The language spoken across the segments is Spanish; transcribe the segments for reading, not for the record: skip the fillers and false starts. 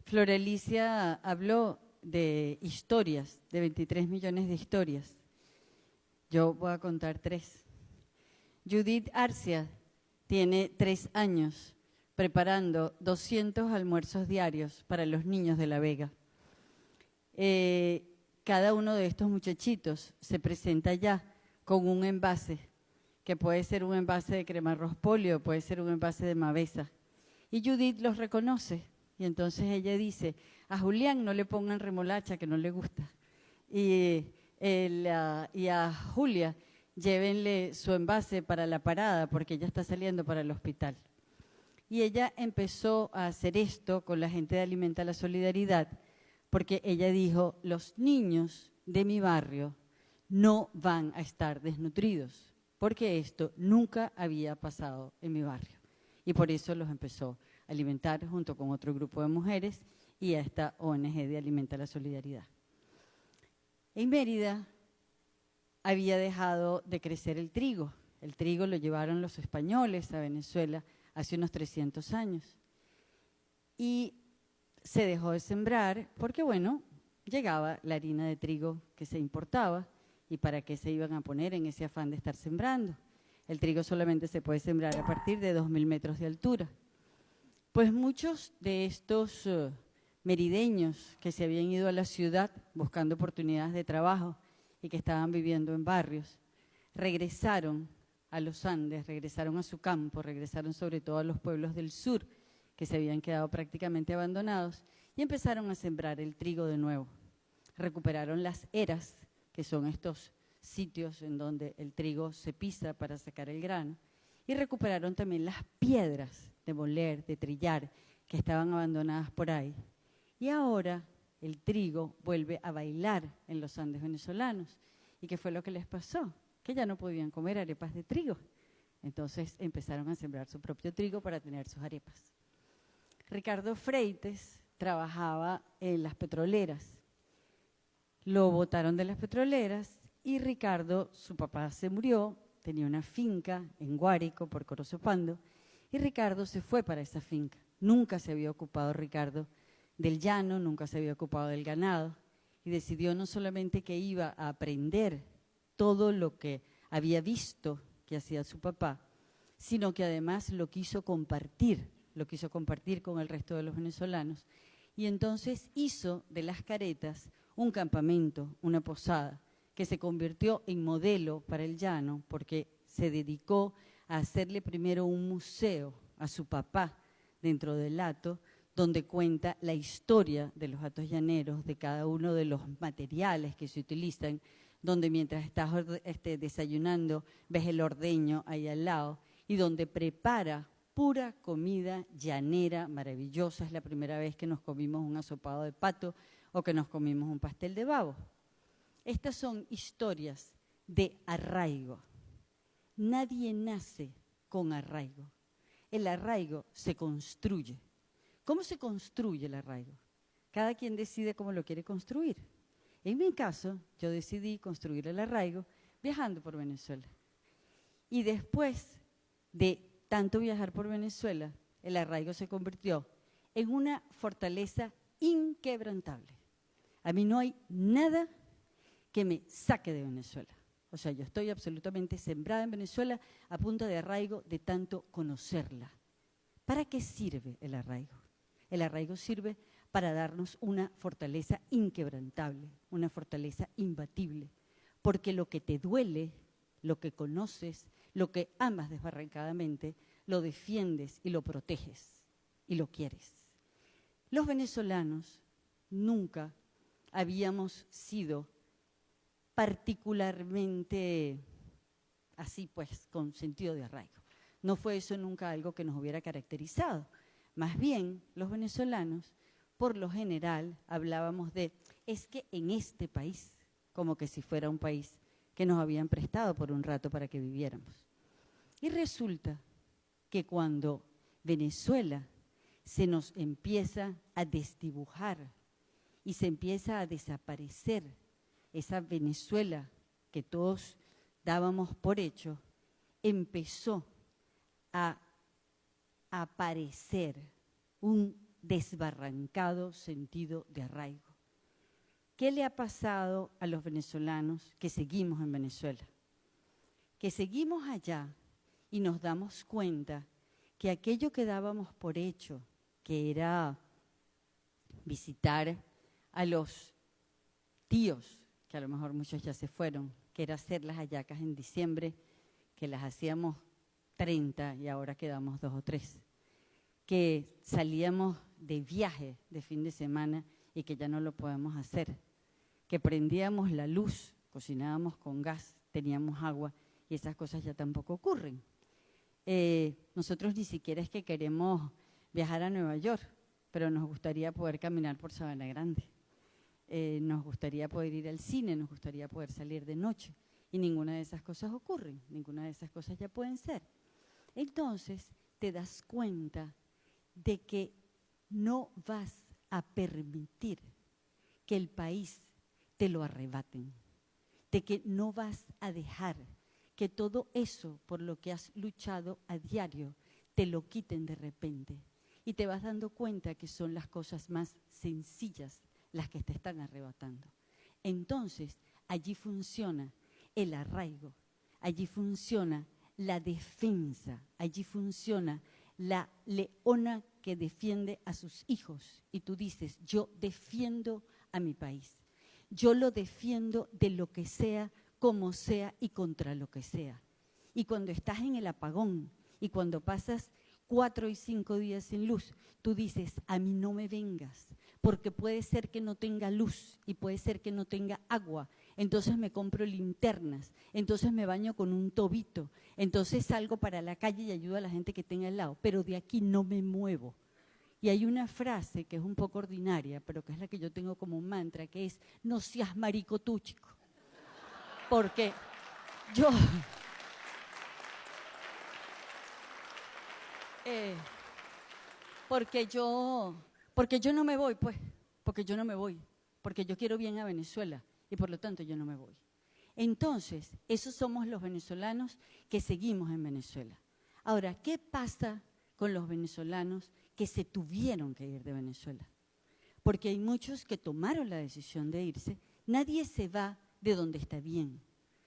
Floralicia habló de historias, de 23 millones de historias. Yo voy a contar 3. Judith Arcia tiene 3 años preparando 200 almuerzos diarios para los niños de La Vega. Cada uno de estos muchachitos se presenta ya con un envase, que puede ser un envase de crema arroz polio, puede ser un envase de Mavesa. Y Judith los reconoce. Y entonces ella dice, a Julián no le pongan remolacha, que no le gusta. Y a Julia, llévenle su envase para la parada, porque ella está saliendo para el hospital. Y ella empezó a hacer esto con la gente de Alimenta la Solidaridad, porque ella dijo, los niños de mi barrio no van a estar desnutridos, porque esto nunca había pasado en mi barrio. Y por eso los empezó a alimentar junto con otro grupo de mujeres y a esta ONG de Alimenta la Solidaridad. En Mérida había dejado de crecer el trigo. El trigo lo llevaron los españoles a Venezuela hace unos 300 años. Y se dejó de sembrar porque, bueno, llegaba la harina de trigo que se importaba y para qué se iban a poner en ese afán de estar sembrando. El trigo solamente se puede sembrar a partir de 2.000 metros de altura. Pues muchos de estos merideños que se habían ido a la ciudad buscando oportunidades de trabajo y que estaban viviendo en barrios, regresaron a los Andes, regresaron a su campo, regresaron sobre todo a los pueblos del sur que se habían quedado prácticamente abandonados y empezaron a sembrar el trigo de nuevo. Recuperaron las eras, que son estos sitios en donde el trigo se pisa para sacar el grano, y recuperaron también las piedras de moler, de trillar, que estaban abandonadas por ahí. Y ahora el trigo vuelve a bailar en los Andes venezolanos. ¿Y qué fue lo que les pasó? Que ya no podían comer arepas de trigo. Entonces empezaron a sembrar su propio trigo para tener sus arepas. Ricardo Freites trabajaba en las petroleras. Lo botaron de las petroleras y Ricardo, su papá se murió, tenía una finca en Guárico por Corozopando, y Ricardo se fue para esa finca. Nunca se había ocupado Ricardo del llano, nunca se había ocupado del ganado, y decidió no solamente que iba a aprender todo lo que había visto que hacía su papá, sino que además lo quiso compartir con el resto de los venezolanos. Y entonces hizo de Las Caretas un campamento, una posada, que se convirtió en modelo para el llano, porque se dedicó a hacerle primero un museo a su papá dentro del hato, donde cuenta la historia de los hatos llaneros, de cada uno de los materiales que se utilizan, donde mientras estás desayunando ves el ordeño ahí al lado, y donde prepara pura comida llanera maravillosa. Es la primera vez que nos comimos un asopado de pato o que nos comimos un pastel de babo. Estas son historias de arraigo. Nadie nace con arraigo. El arraigo se construye. ¿Cómo se construye el arraigo? Cada quien decide cómo lo quiere construir. En mi caso, yo decidí construir el arraigo viajando por Venezuela. Y después de tanto viajar por Venezuela, el arraigo se convirtió en una fortaleza inquebrantable. A mí no hay nada que me saque de Venezuela. O sea, yo estoy absolutamente sembrada en Venezuela a punta de arraigo de tanto conocerla. ¿Para qué sirve el arraigo? El arraigo sirve para darnos una fortaleza inquebrantable, una fortaleza imbatible, porque lo que te duele, lo que conoces, lo que amas desbarrancadamente, lo defiendes y lo proteges y lo quieres. Los venezolanos nunca habíamos sido particularmente así, pues, con sentido de arraigo. No fue eso nunca algo que nos hubiera caracterizado. Más bien, los venezolanos, por lo general, hablábamos de, es que en este país, como que si fuera un país que nos habían prestado por un rato para que viviéramos. Y resulta que cuando Venezuela se nos empieza a desdibujar y se empieza a desaparecer esa Venezuela que todos dábamos por hecho, empezó a aparecer un desbarrancado sentido de arraigo. ¿Qué le ha pasado a los venezolanos que seguimos en Venezuela? Que seguimos allá y nos damos cuenta que aquello que dábamos por hecho, que era visitar a los tíos, que a lo mejor muchos ya se fueron, que era hacer las hallacas en diciembre, que las hacíamos 30 y ahora quedamos 2 o 3, que salíamos de viaje de fin de semana y que ya no lo podemos hacer, que prendíamos la luz, cocinábamos con gas, teníamos agua y esas cosas ya tampoco ocurren. Nosotros ni siquiera es que queremos viajar a Nueva York, pero nos gustaría poder caminar por Sabana Grande. Nos gustaría poder ir al cine, nos gustaría poder salir de noche. Y ninguna de esas cosas ocurren, ninguna de esas cosas ya pueden ser. Entonces te das cuenta de que no vas a permitir que el país te lo arrebaten, de que no vas a dejar que todo eso por lo que has luchado a diario te lo quiten de repente. Y te vas dando cuenta que son las cosas más sencillas las que te están arrebatando. Entonces, allí funciona el arraigo, allí funciona la defensa, allí funciona la leona que defiende a sus hijos. Y tú dices, yo defiendo a mi país, yo lo defiendo de lo que sea, como sea y contra lo que sea. Y cuando estás en el apagón y cuando pasas 4 y 5 días sin luz, tú dices, a mí no me vengas, porque puede ser que no tenga luz y puede ser que no tenga agua, entonces me compro linternas, entonces me baño con un tobito, entonces salgo para la calle y ayudo a la gente que tenga al lado, pero de aquí no me muevo. Y hay una frase que es un poco ordinaria, pero que es la que yo tengo como un mantra, que es, no seas marico tú, chico. Porque yo... porque yo no me voy, pues, porque yo no me voy, porque yo quiero bien a Venezuela y por lo tanto yo no me voy. Entonces, esos somos los venezolanos que seguimos en Venezuela. Ahora, ¿qué pasa con los venezolanos que se tuvieron que ir de Venezuela? Porque hay muchos que tomaron la decisión de irse. Nadie se va de donde está bien,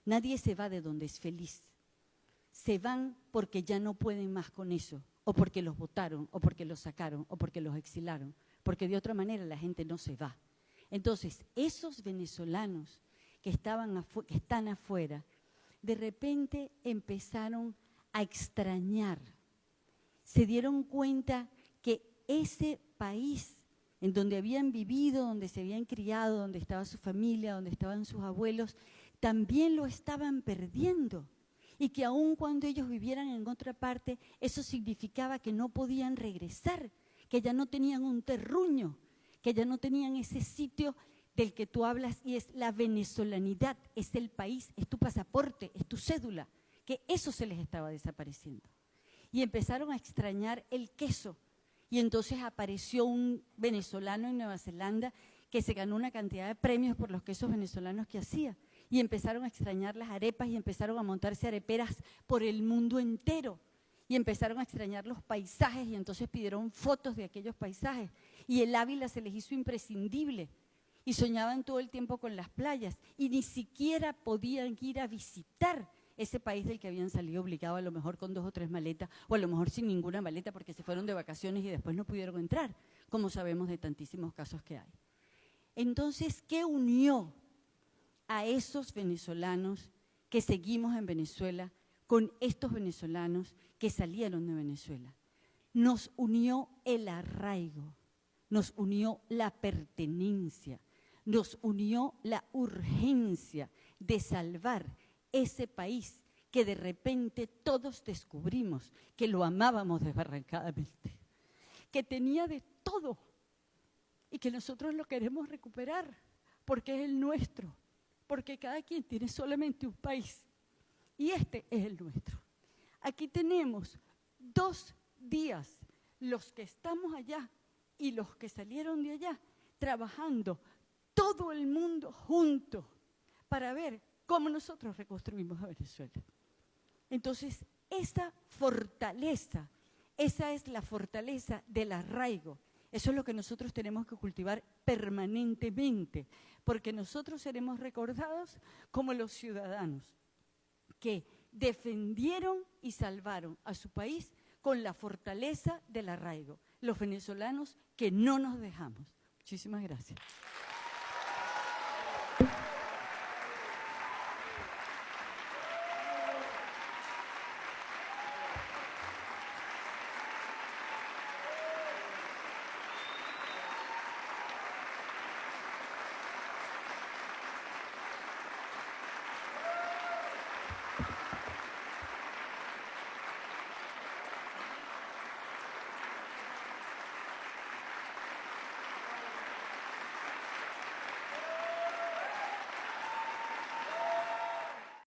nadie se va de donde es feliz. Se van porque ya no pueden más con eso, o porque los votaron, o porque los sacaron, o porque los exilaron, porque de otra manera la gente no se va. Entonces, esos venezolanos que están afuera, de repente empezaron a extrañar, se dieron cuenta que ese país en donde habían vivido, donde se habían criado, donde estaba su familia, donde estaban sus abuelos, también lo estaban perdiendo. Y que aun cuando ellos vivieran en otra parte, eso significaba que no podían regresar, que ya no tenían un terruño, que ya no tenían ese sitio del que tú hablas y es la venezolanidad, es el país, es tu pasaporte, es tu cédula, que eso se les estaba desapareciendo. Y empezaron a extrañar el queso. Y entonces apareció un venezolano en Nueva Zelanda que se ganó una cantidad de premios por los quesos venezolanos que hacía. Y empezaron a extrañar las arepas y empezaron a montarse areperas por el mundo entero. Y empezaron a extrañar los paisajes y entonces pidieron fotos de aquellos paisajes. Y el Ávila se les hizo imprescindible. Y soñaban todo el tiempo con las playas. Y ni siquiera podían ir a visitar ese país del que habían salido obligados, a lo mejor con 2 o 3 maletas, o a lo mejor sin ninguna maleta porque se fueron de vacaciones y después no pudieron entrar, como sabemos de tantísimos casos que hay. Entonces, ¿qué unió a esos venezolanos que seguimos en Venezuela con estos venezolanos que salieron de Venezuela? Nos unió el arraigo, nos unió la pertenencia, nos unió la urgencia de salvar ese país que de repente todos descubrimos que lo amábamos desbarrancadamente, que tenía de todo y que nosotros lo queremos recuperar porque es el nuestro, porque cada quien tiene solamente un país y este es el nuestro. Aquí tenemos 2 días, los que estamos allá y los que salieron de allá, trabajando todo el mundo junto para ver cómo nosotros reconstruimos a Venezuela. Entonces, esa fortaleza, esa es la fortaleza del arraigo. Eso es lo que nosotros tenemos que cultivar permanentemente, porque nosotros seremos recordados como los ciudadanos que defendieron y salvaron a su país con la fortaleza del arraigo. Los venezolanos que no nos dejamos. Muchísimas gracias.